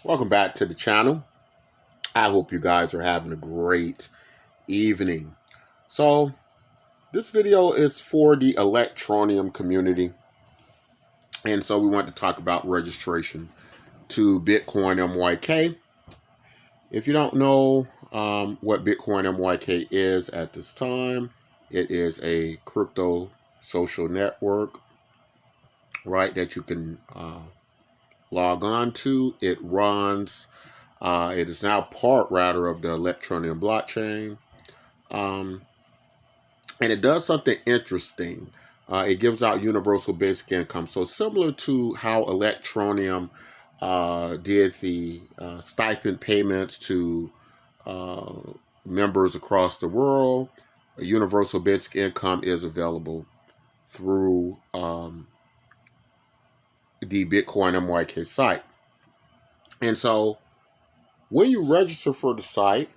Welcome back to the channel. I hope you guys are having a great evening. So, this video is for the Electroneum community. And so we want to talk about registration to Btcmyk. If you don't know what Btcmyk is at this time, it is a crypto social network, right, that you can log on to. It runs it is now part, rather, of the Electroneum blockchain. And it does something interesting. It gives out universal basic income. So similar to how Electroneum did the stipend payments to members across the world, a universal basic income is available through the Btcmyk site. And so when you register for the site,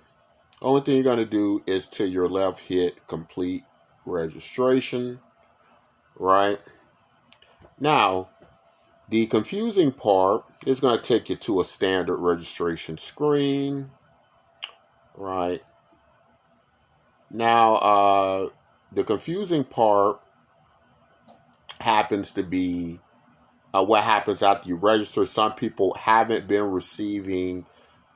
only thing you're going to do is to your left hit complete registration, right? Now, the confusing part is going to take you to a standard registration screen, right? Now, the confusing part happens to be what happens after you register. Some people haven't been receiving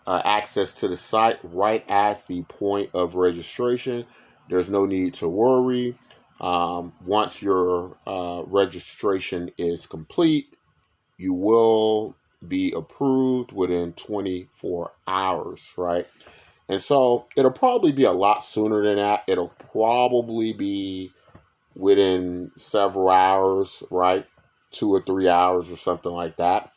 access to the site right at the point of registration. There's no need to worry. Once your registration is complete, you will be approved within 24 hours, right? And so it'll probably be a lot sooner than that. It'll probably be within several hours, right? 2 or 3 hours or something like that.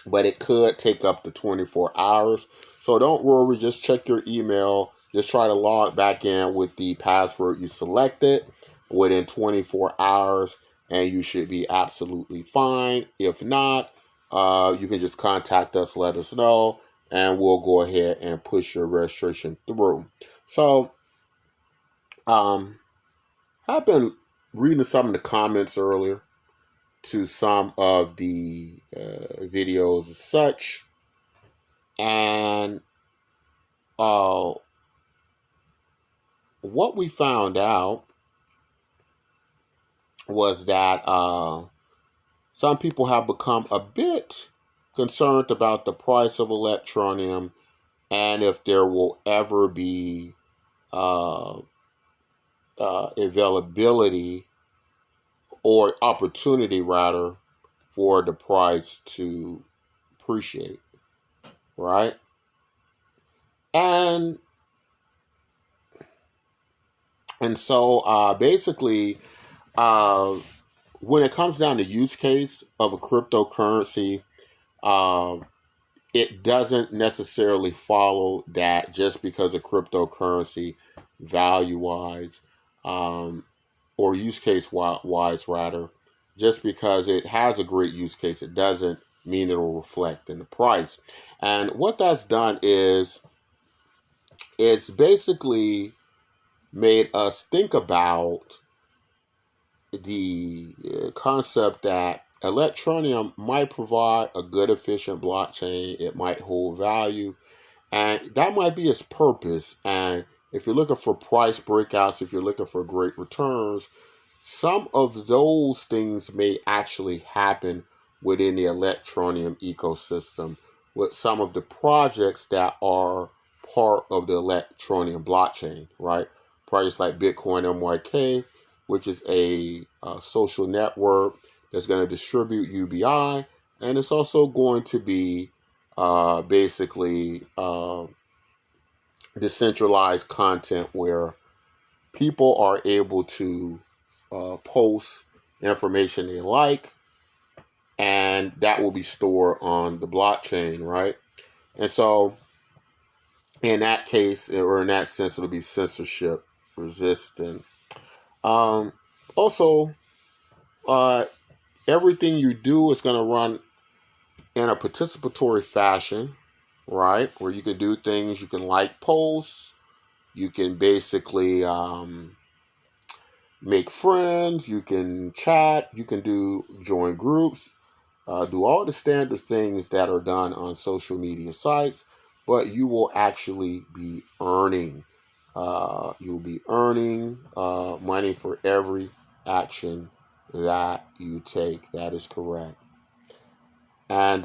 But it could take up to 24 hours. So don't worry, just check your email. Just try to log back in with the password you selected within 24 hours, and you should be absolutely fine. If not, you can just contact us, let us know, and we'll go ahead and push your registration through. So, I've been reading some of the comments earlier to some of the videos as such, and what we found out was that some people have become a bit concerned about the price of Electroneum and if there will ever be availability or opportunity, rather, for the price to appreciate, right? And so basically, when it comes down to use case of a cryptocurrency, it doesn't necessarily follow that just because a cryptocurrency value-wise, or use case-wise, rather, just because it has a great use case, it doesn't mean it'll reflect in the price. And what that's done is it's basically made us think about the concept that Electroneum might provide a good, efficient blockchain. It might hold value, and that might be its purpose. And if you're looking for price breakouts, if you're looking for great returns, some of those things may actually happen within the Electroneum ecosystem with some of the projects that are part of the Electroneum blockchain, right? Projects like Btcmyk, which is a social network that's going to distribute UBI, and it's also going to be basically decentralized content where people are able to post information they like, and that will be stored on the blockchain, right? And so in that case, or in that sense, it'll be censorship resistant. Also, everything you do is going to run in a participatory fashion, right? Where you can do things, you can like posts, you can basically make friends, you can chat, you can join groups. do all the standard things that are done on social media sites, but you will actually be earning. You'll be earning money for every action that you take. That is correct. And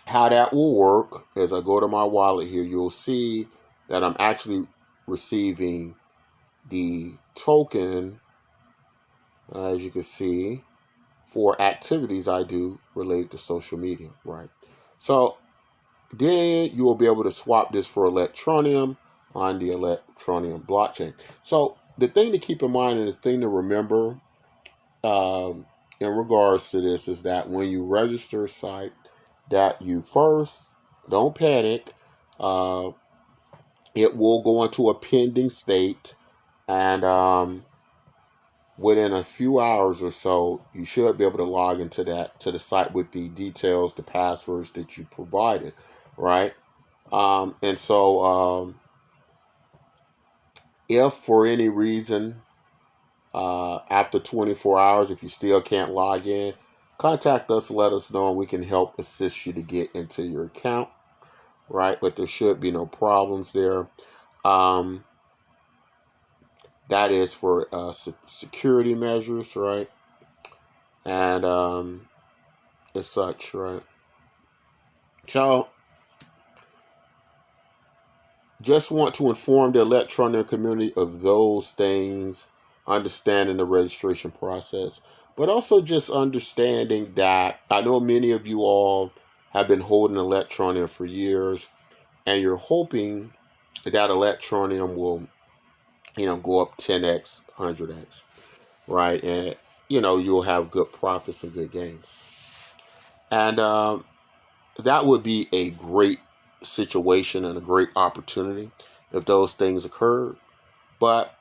how that will work, as I go to my wallet here, you'll see that I'm actually receiving the token, as you can see, for activities I do related to social media, right? So then you will be able to swap this for Electroneum on the Electroneum blockchain. So the thing to keep in mind and the thing to remember in regards to this is that when you register a site, that you first don't panic. It will go into a pending state, and within a few hours or so, you should be able to log into the site with the details, the passwords that you provided, right? And so, if for any reason after 24 hours, if you still can't log in, contact us, let us know, and we can help assist you to get into your account, right? But there should be no problems there. That is for security measures, right? And as such, right? So, just want to inform the Electroneum community of those things, understanding the registration process, but also just understanding that I know many of you all have been holding Electroneum for years, and you're hoping that Electroneum will, go up 10x, 100x, right? And, you'll have good profits and good gains. And that would be a great situation and a great opportunity if those things occurred. But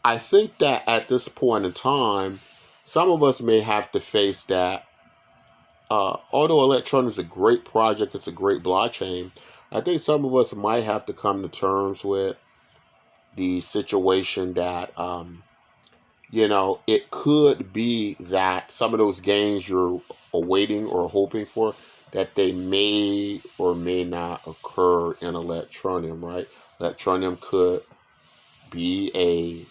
I think that at this point in time, some of us may have to face that. Although Electron is a great project, it's a great blockchain, I think some of us might have to come to terms with the situation that, it could be that some of those gains you're awaiting or hoping for, that they may or may not occur in Electroneum, right? Electroneum could be a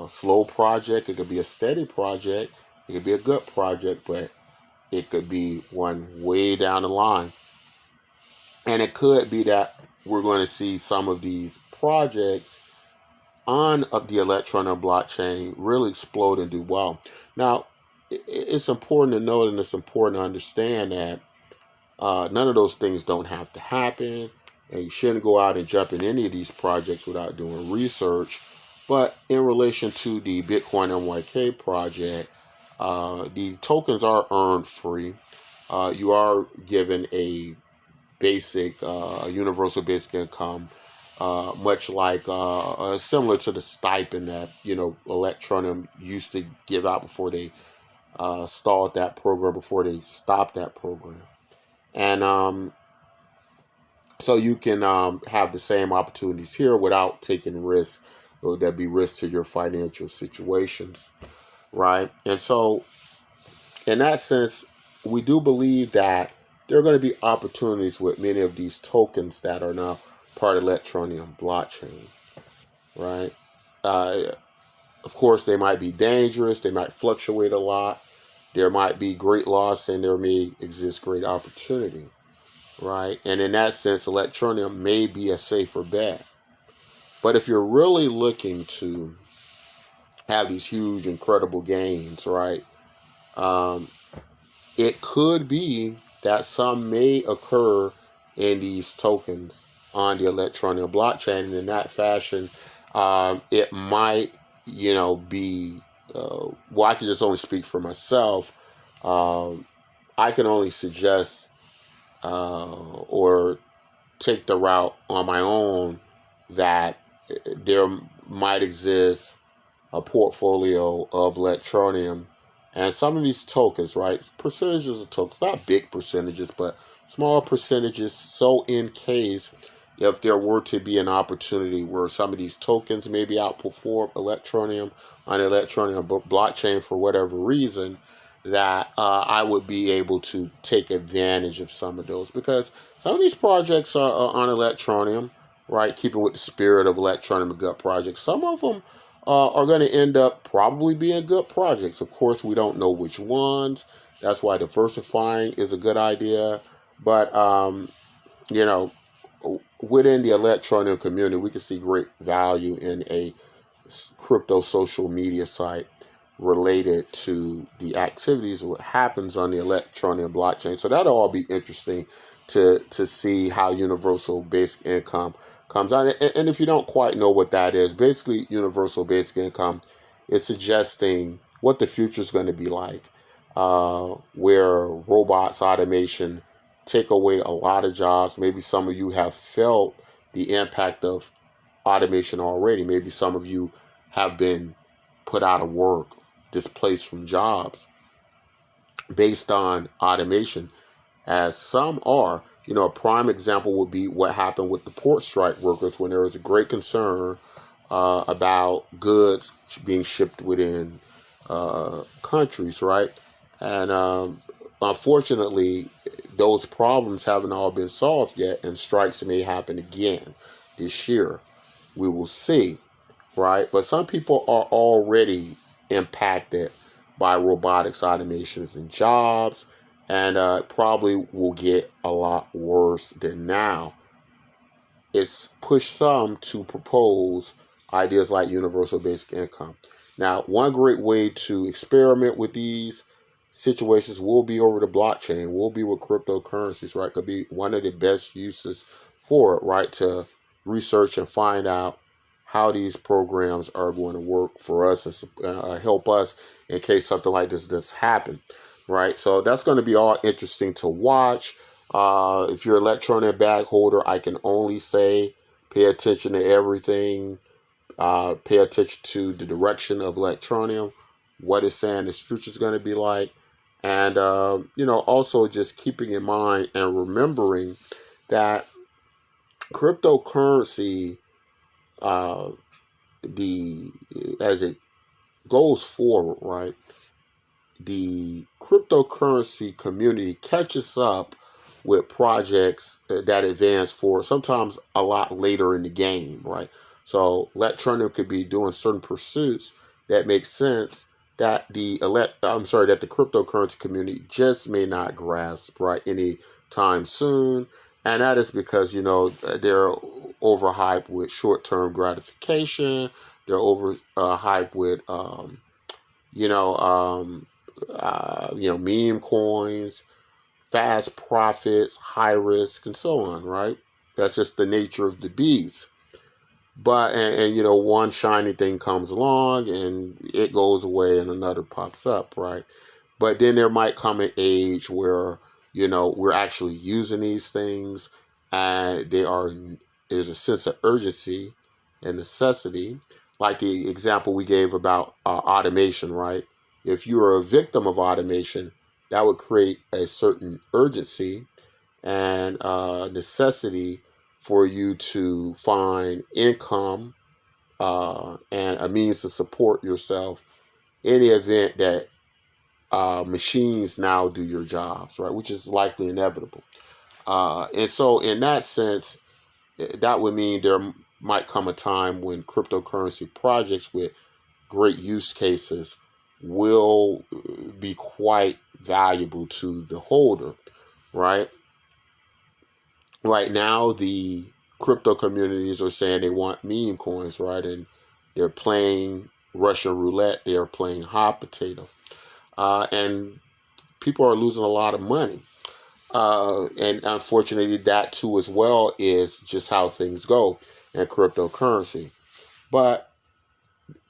slow project. It could be a steady project. It could be a good project, but it could be one way down the line. And it could be that we're going to see some of these projects on the Electroneum blockchain really explode and do well. Now, it's important to note and it's important to understand that none of those things don't have to happen, and you shouldn't go out and jump in any of these projects without doing research. But in relation to the Btcmyk project, the tokens are earned free. You are given a basic, universal basic income, much like similar to the stipend that Electroneum used to give out before they stalled that program, before they stopped that program. And so you can have the same opportunities here without taking risks. There'd be risk to your financial situations, right? And so, in that sense, we do believe that there are going to be opportunities with many of these tokens that are now part of Electroneum blockchain, right? Of course, they might be dangerous. They might fluctuate a lot. There might be great loss, and there may exist great opportunity, right? And in that sense, Electroneum may be a safer bet. But if you're really looking to have these huge, incredible gains, right, it could be that some may occur in these tokens on the Electroneum blockchain. And in that fashion, it might, be, well, I can just only speak for myself. I can only suggest or take the route on my own that there might exist a portfolio of Electroneum and some of these tokens, right? Percentages of tokens, not big percentages, but small percentages. So in case if there were to be an opportunity where some of these tokens maybe outperform Electroneum on the Electroneum blockchain for whatever reason, that I would be able to take advantage of some of those, because some of these projects are on Electroneum, right? Keeping with the spirit of Electroneum gut projects. Some of them are going to end up probably being good projects. Of course, we don't know which ones. That's why diversifying is a good idea. But, you know, within the Electroneum community, we can see great value in a crypto social media site related to the activities of what happens on the Electroneum blockchain. So that'll all be interesting to see how universal basic income comes out. And if you don't quite know what that is, basically universal basic income is suggesting what the future is going to be like, where robots, automation take away a lot of jobs. Maybe some of you have felt the impact of automation already. Maybe some of you have been put out of work, displaced from jobs based on automation, as some are. You know, a prime example would be what happened with the port strike workers when there was a great concern about goods being shipped within countries, right? And unfortunately, those problems haven't all been solved yet, and strikes may happen again this year. We will see, right? But some people are already impacted by robotics, automations, and jobs, and probably will get a lot worse than now. It's pushed some to propose ideas like universal basic income. Now, one great way to experiment with these situations will be over the blockchain, will be with cryptocurrencies, right? Could be one of the best uses for it, right? To research and find out how these programs are going to work for us and help us in case something like this does happen, right? So that's going to be all interesting to watch. If you're an electronic bag holder, I can only say pay attention to everything. Pay attention to the direction of Electroneum, what it's saying its future is going to be like. And, also just keeping in mind and remembering that cryptocurrency, uh, as it goes forward, right, the cryptocurrency community catches up with projects that advance for sometimes a lot later in the game, right? So Electroneum could be doing certain pursuits that make sense that that the cryptocurrency community just may not grasp right any time soon, and that is because they're overhyped with short-term gratification. They're overhyped with you know, meme coins, fast profits, high risk, and so on, right? That's just the nature of the beast. But, one shiny thing comes along and it goes away and another pops up, right? But then there might come an age where, we're actually using these things and there's a sense of urgency and necessity. Like the example we gave about automation, right? If you are a victim of automation, that would create a certain urgency and necessity for you to find income and a means to support yourself in the event that machines now do your jobs, right? Which is likely inevitable. And so, in that sense, that would mean there might come a time when cryptocurrency projects with great use cases will be quite valuable to the holder, right? Right now, the crypto communities are saying they want meme coins, right? And they're playing Russian roulette, they're playing hot potato. And people are losing a lot of money. And unfortunately, that too, as well, is just how things go in cryptocurrency. But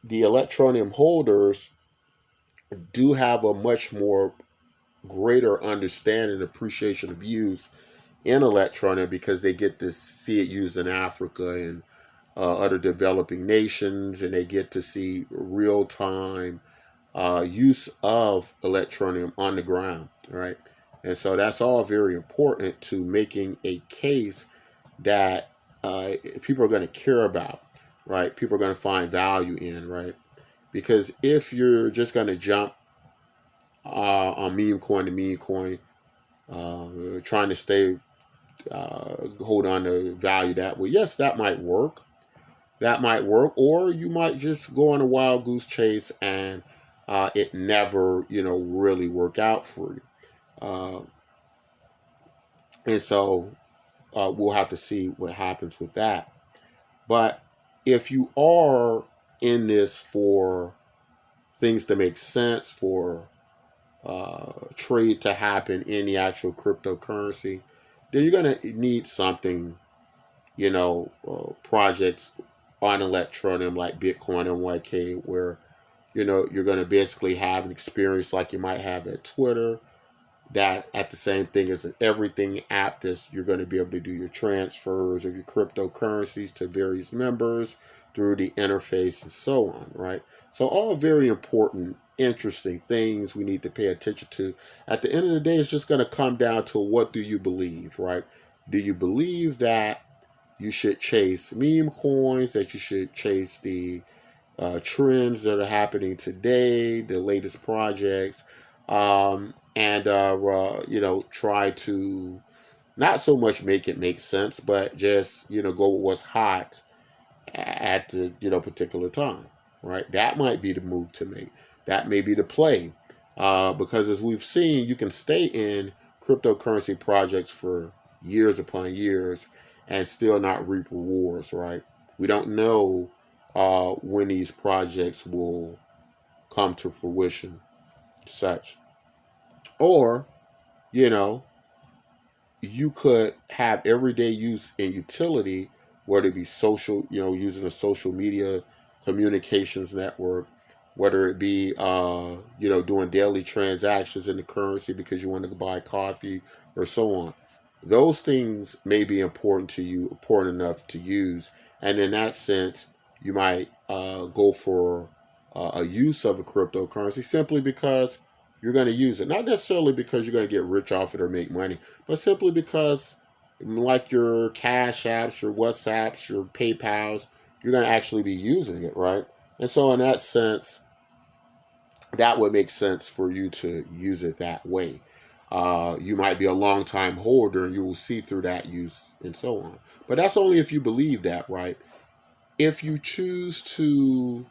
the Electroneum holders do have a much more greater understanding and appreciation of use in Electroneum because they get to see it used in Africa and other developing nations, and they get to see real time use of Electroneum on the ground, right? And so that's all very important to making a case that people are going to care about, right? People are going to find value in, right? Because if you're just going to jump on meme coin to meme coin, trying to stay hold on to value that way. Yes, that might work. That might work, or you might just go on a wild goose chase and it never, really work out for you. Uh, and so we'll have to see what happens with that. But if you are in this for things to make sense, for trade to happen in the actual cryptocurrency, then you're going to need something, projects on Electroneum like Bitcoin and YK, where, you're going to basically have an experience like you might have at Twitter, that at the same thing as an everything app that you're going to be able to do your transfers of your cryptocurrencies to various members through the interface and so on, right? So all very important, interesting things we need to pay attention to. At the end of the day, it's just going to come down to, what do you believe, right? Do you believe that you should chase meme coins, that you should chase the trends that are happening today, the latest projects, and try to not so much make it make sense, but just go with what's hot at the particular time, right? That might be the move to make. That may be the play, because as we've seen, you can stay in cryptocurrency projects for years upon years and still not reap rewards, right? We don't know when these projects will come to fruition, such. Or, you know, you could have everyday use and utility, whether it be social, using a social media communications network, whether it be, doing daily transactions in the currency because you want to buy coffee or so on. Those things may be important to you, important enough to use. And in that sense, you might go for a use of a cryptocurrency simply because you're going to use it. Not necessarily because you're going to get rich off it or make money, but simply because, like your Cash apps, your WhatsApps, your PayPals, you're going to actually be using it, right? And so, in that sense, that would make sense for you to use it that way. You might be a long time holder and you will see through that use and so on. But that's only if you believe that, right? If you choose to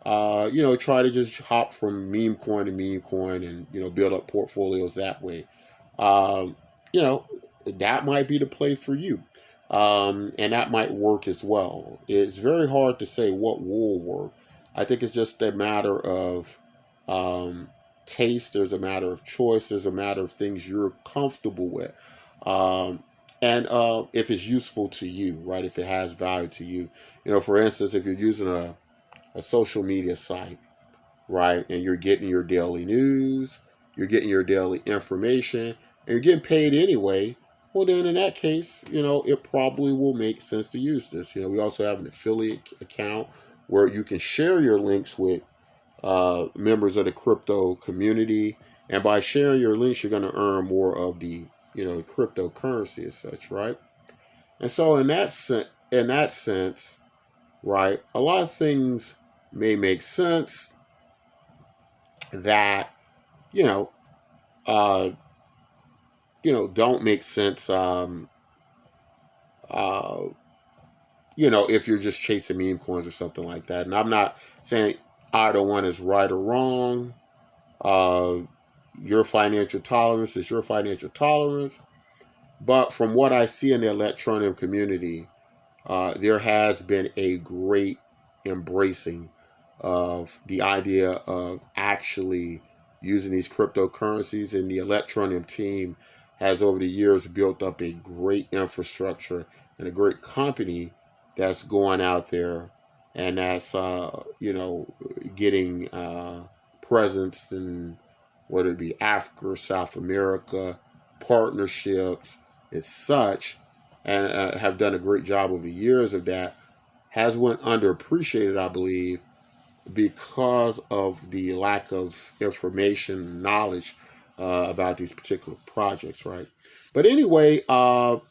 try to just hop from meme coin to meme coin and, build up portfolios that way. Um, you know, that might be the play for you. And that might work as well. It's very hard to say what will work. I think it's just a matter of taste. There's a matter of choice. There's a matter of things you're comfortable with. Um, and if it's useful to you, right? If it has value to you. For instance, if you're using a social media site, right? And you're getting your daily news, you're getting your daily information, and you're getting paid anyway. Well, then in that case, it probably will make sense to use this. We also have an affiliate account where you can share your links with members of the crypto community. And by sharing your links, you're going to earn more of the, cryptocurrency as such, right? And so in that sense, right, a lot of things may make sense that you know uh don't make sense uh if you're just chasing meme coins or something like that. And I'm not saying either one is right or wrong. uh your financial tolerance is your financial tolerance, but from what I see in the Electroneum community, there has been a great embracing of the idea of actually using these cryptocurrencies. And the Electroneum team has over the years built up a great infrastructure and a great company that's going out there and that's getting presence in, whether it be Africa or South America, partnerships as such, and have done a great job over the years of that. Has went underappreciated, I believe, because of the lack of information, knowledge about these particular projects, right? But anyway, the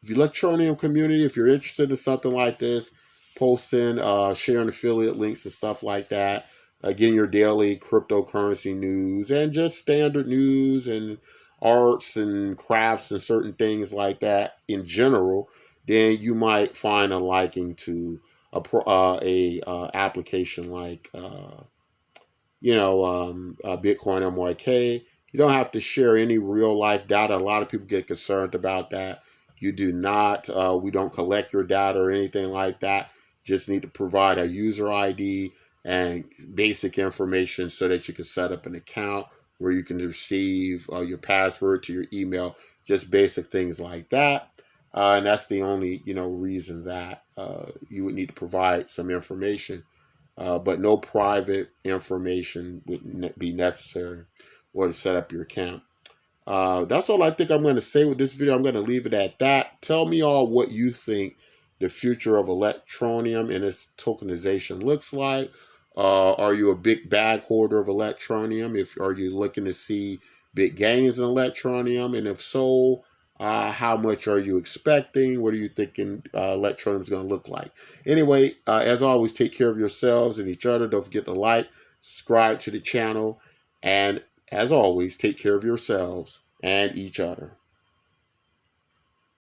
Electroneum community, if you're interested in something like this, posting, sharing affiliate links and stuff like that, getting your daily cryptocurrency news and just standard news and arts and crafts and certain things like that in general, then you might find a liking to a application like Bitcoin MYK. You don't have to share any real life data. A lot of people get concerned about that. You do not. We don't collect your data or anything like that. Just need to provide a user ID and basic information so that you can set up an account where you can receive your password to your email. Just basic things like that. And that's the only reason that you would need to provide some information, but no private information would be necessary or to set up your account. That's all I think I'm going to say with this video. I'm going to leave it at that. Tell me all what you think the future of Electroneum and its tokenization looks like. Are you a big bag hoarder of Electroneum? Are you looking to see big gains in Electroneum? And if so, how much are you expecting? What are you thinking Electroneum is going to look like? Anyway, as always, take care of yourselves and each other. Don't forget to like, subscribe to the channel, and as always, take care of yourselves and each other.